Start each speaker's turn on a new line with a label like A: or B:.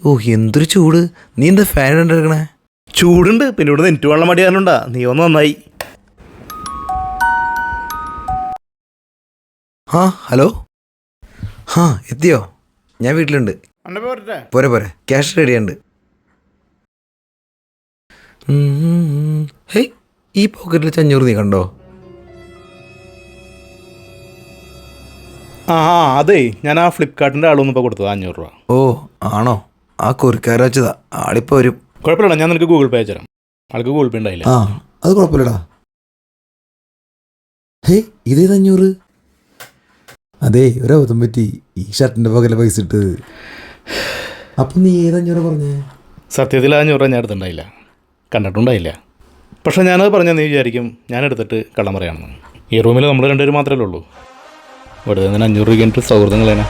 A: ഓ എന്തൊരു ചൂട്. നീ എന്താ ഫാൻ കണ്ടെടുക്കണേ?
B: ചൂടുണ്ട്, പിന്നെ ഇവിടെ നെറ്റ് വെള്ളം മടിയാനുണ്ടാ. നീ ഒന്ന് നന്നായി.
A: ആ ഹലോ. ആ എത്തിയോ? ഞാൻ വീട്ടിലുണ്ട്. പോരെ പോരെ, ക്യാഷ് റെഡിയുണ്ട്. ഹേയ്, ഈ പോക്കറ്റിൽ 500 നീ കണ്ടോ?
B: ആ അതെ, ഞാൻ ആ ഫ്ലിപ്കാർട്ടിൻ്റെ ആളൊന്നും ഇപ്പോൾ കൊടുത്തത് 500 രൂപ.
A: ഓ ആണോ? ആ കുറിക്കാര വെച്ചതാ. ആളിപ്പോൾ വരും.
B: കുഴപ്പമില്ല, ഞാൻ നിനക്ക് ഗൂഗിൾ പേ അയച്ചുതരാം. ആൾക്ക് ഗൂഗിൾ പേ ഉണ്ടായില്ല.
A: ആ അത് കുഴപ്പമില്ലടാ. ഹേയ് ഇതേത് 500? അതെ, ഒരബദ്ധം പറ്റി. ഈ ഷർട്ടിൻ്റെ പകല പൈസ ഇട്ട്. അപ്പം നീ ഏത് 500 പറഞ്ഞേ?
B: സത്യത്തിൽ 500 രൂപ ഞാൻ എടുത്തിട്ടുണ്ടായില്ല, കണ്ടിട്ടുണ്ടായില്ല. പക്ഷേ ഞാനത് പറഞ്ഞാൽ നീ വിചാരിക്കും ഞാൻ എടുത്തിട്ട് കള്ളം പറയാണെന്ന്. ഈ റൂമിൽ നമ്മൾ രണ്ടുപേരും മാത്രമേ ഉള്ളൂ. വെറുതെ 500 രൂപ കഴിഞ്ഞിട്ട് സൗഹൃദങ്ങളേനെ.